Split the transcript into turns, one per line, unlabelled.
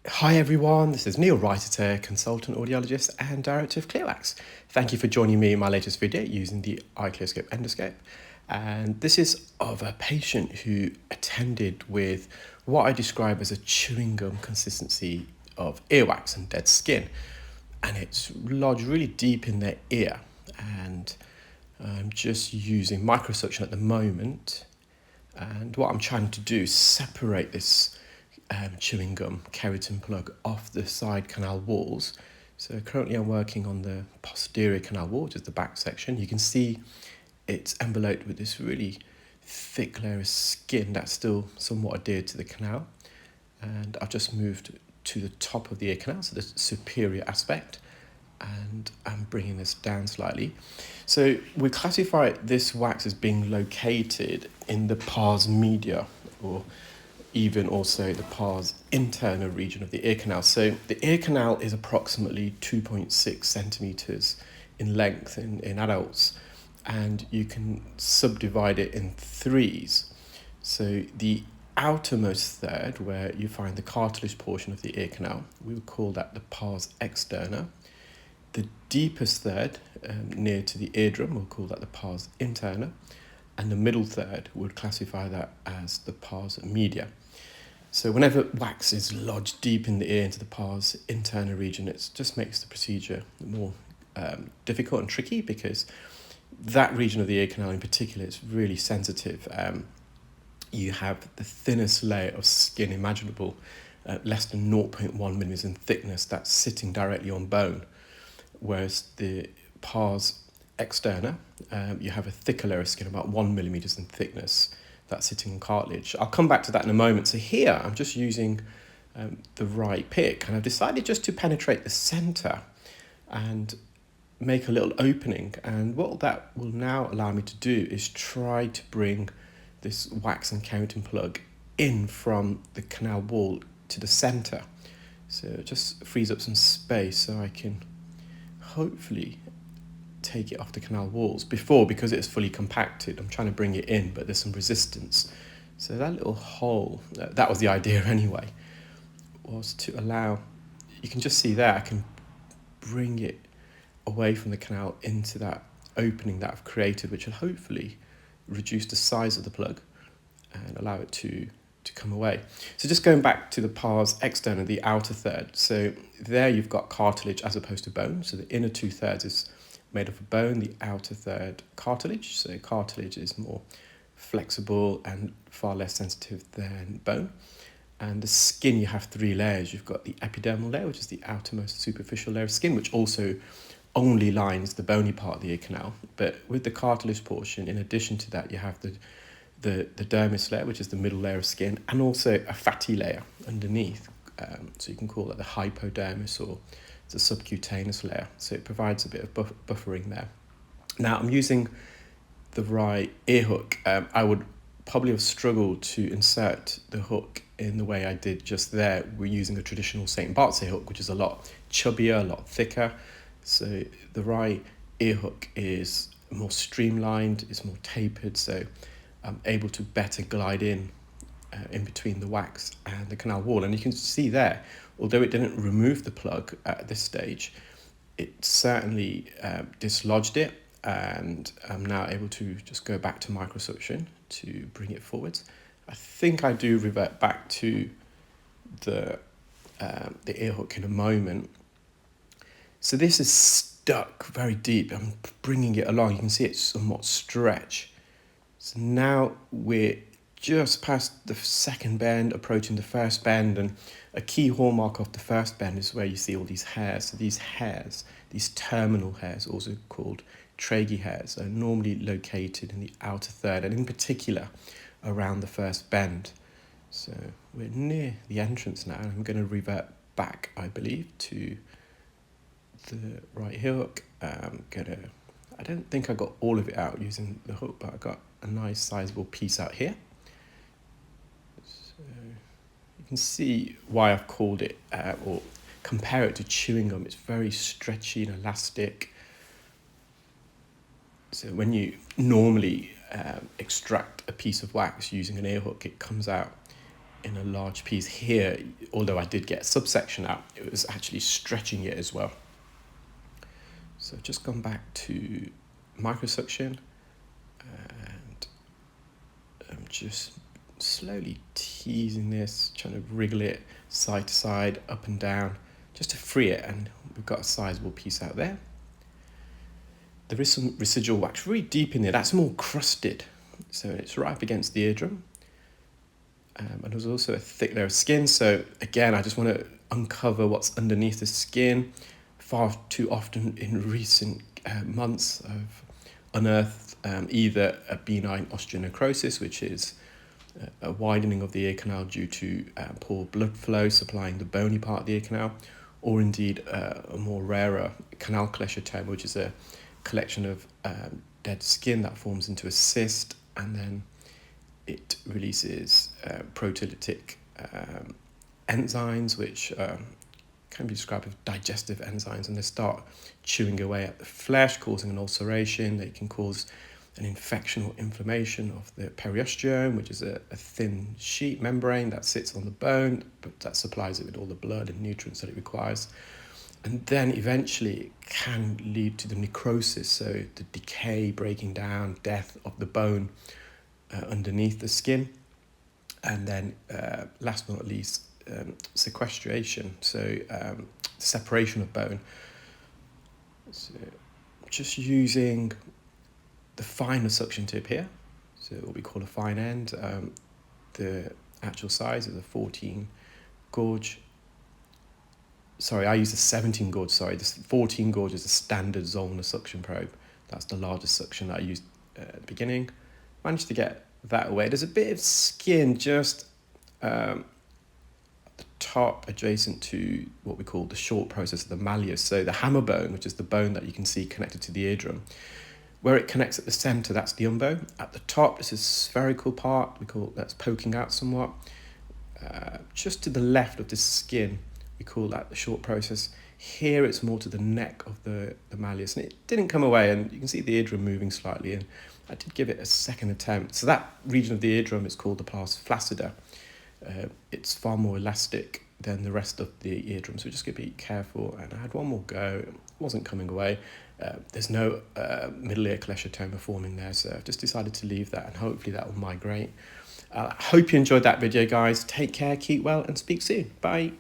Hi everyone, this is Neel Raithatha, consultant audiologist and director of Clearwax. Thank you for joining me in my latest video using the Microsuction endoscope. And this is of a patient who attended with what I describe as a chewing gum consistency of earwax and dead skin. And it's lodged really deep in their ear. And I'm just using microsuction at the moment. And what I'm trying to do is separate this chewing gum keratin plug off the side canal walls. So currently I'm working on the posterior canal wall, which is the back section. You can see it's enveloped with this really thick layer of skin that's still somewhat adhered to the canal. And I've just moved to the top of the ear canal, so the superior aspect, and I'm bringing this down slightly. So we classify this wax as being located in the pars media, or even also the pars internal region of the ear canal. So the ear canal is approximately 2.6 centimeters in length in adults, and you can subdivide it in threes. So the outermost third, where you find the cartilage portion of the ear canal, we would call that the pars externa. The deepest third, near to the eardrum, we'll call that the pars interna, and the middle third would classify that as the pars media. So whenever wax is lodged deep in the ear into the pars internal region, it just makes the procedure more difficult and tricky, because that region of the ear canal in particular is really sensitive. You have the thinnest layer of skin imaginable, less than 0.1 millimeters in thickness, that's sitting directly on bone. Whereas the pars externa, you have a thicker layer of skin, about 1 millimeters in thickness, that's sitting on cartilage. I'll come back to that in a moment. So here I'm just using the right pick, and I've decided just to penetrate the center and make a little opening. And what that will now allow me to do is try to bring this wax and keratin plug in from the canal wall to the center. So it just frees up some space so I can hopefully take it off the canal walls. Before, because it's fully compacted, I'm trying to bring it in, but there's some resistance. So that little hole, that was the idea anyway, was to allow, you can just see there, I can bring it away from the canal into that opening that I've created, which will hopefully reduce the size of the plug and allow it to come away. So just going back to the pars externa, the outer third. So there you've got cartilage as opposed to bone. So the inner 2/3 is made of bone, the outer third cartilage. So cartilage is more flexible and far less sensitive than bone. And the skin, you have three layers. You've got the epidermal layer, which is the outermost superficial layer of skin, which also only lines the bony part of the ear canal. But with the cartilage portion, in addition to that, you have the dermis layer, which is the middle layer of skin, and also a fatty layer underneath. So you can call that the hypodermis, or the subcutaneous layer. So it provides a bit of buffering there. Now I'm using the right ear hook. I would probably have struggled to insert the hook in the way I did just there. We're using a traditional St. Bart's ear hook, which is a lot chubbier, a lot thicker. So the right ear hook is more streamlined, it's more tapered, so I'm able to better glide in between the wax and the canal wall. And you can see there, although it didn't remove the plug at this stage, it certainly dislodged it, and I'm now able to just go back to microsuction to bring it forwards. I think I do revert back to the ear hook in a moment. So this is stuck very deep. I'm bringing it along. You can see it's somewhat stretched. So now we're just past the second bend, approaching the first bend, and a key hallmark of the first bend is where you see all these hairs. So these hairs, these terminal hairs, also called trachea hairs, are normally located in the outer third, and in particular around the first bend. So we're near the entrance now, and I'm going to revert back, I believe, to the right ear hook. I don't think I got all of it out using the hook, but I got a nice sizable piece out here. So you can see why I've called it, or compare it to chewing gum. It's very stretchy and elastic. So when you normally extract a piece of wax using an ear hook, it comes out in a large piece here. Although I did get a subsection out, it was actually stretching it as well. So I've just gone back to microsuction, and I'm just slowly teasing this, trying to wriggle it side to side, up and down, just to free it, and we've got a sizable piece out there. There is some residual wax really deep in there, that's more crusted, so it's right up against the eardrum. And there's also a thick layer of skin, so again I just want to uncover what's underneath the skin. Far too often in recent months I've unearthed either a benign osteonecrosis, which is a widening of the ear canal due to poor blood flow supplying the bony part of the ear canal, or indeed a more rarer canal cholesteatoma, which is a collection of dead skin that forms into a cyst, and then it releases proteolytic enzymes, which can be described as digestive enzymes, and they start chewing away at the flesh, causing an ulceration. They can cause an infection or inflammation of the periosteum, which is a thin sheet membrane that sits on the bone, but that supplies it with all the blood and nutrients that it requires. And then eventually it can lead to the necrosis, so the decay, breaking down, death of the bone underneath the skin. And then last but not least, sequestration, so separation of bone. So just using the finer suction tip here, so what we call a fine end. The actual size is a 14 gauge. Sorry, I use a 17 gauge, sorry. The 14 gauge is a standard Zollner suction probe. That's the largest suction that I used at the beginning. Managed to get that away. There's a bit of skin just at the top adjacent to what we call the short process of the malleus. So the hammer bone, which is the bone that you can see connected to the eardrum, where it connects at the center, that's the umbo. At the top, this is a spherical part, that's poking out somewhat. Just to the left of this skin, we call that the short process. Here it's more to the neck of the malleus, and it didn't come away, and you can see the eardrum moving slightly, and I did give it a second attempt. So that region of the eardrum is called the pars flaccida. It's far more elastic than the rest of the eardrum, so just got to be careful. And I had one more go, it wasn't coming away. There's no middle ear cholesteatoma forming there, so I've just decided to leave that, and hopefully that will migrate. I hope you enjoyed that video, guys. Take care, keep well, and speak soon. Bye.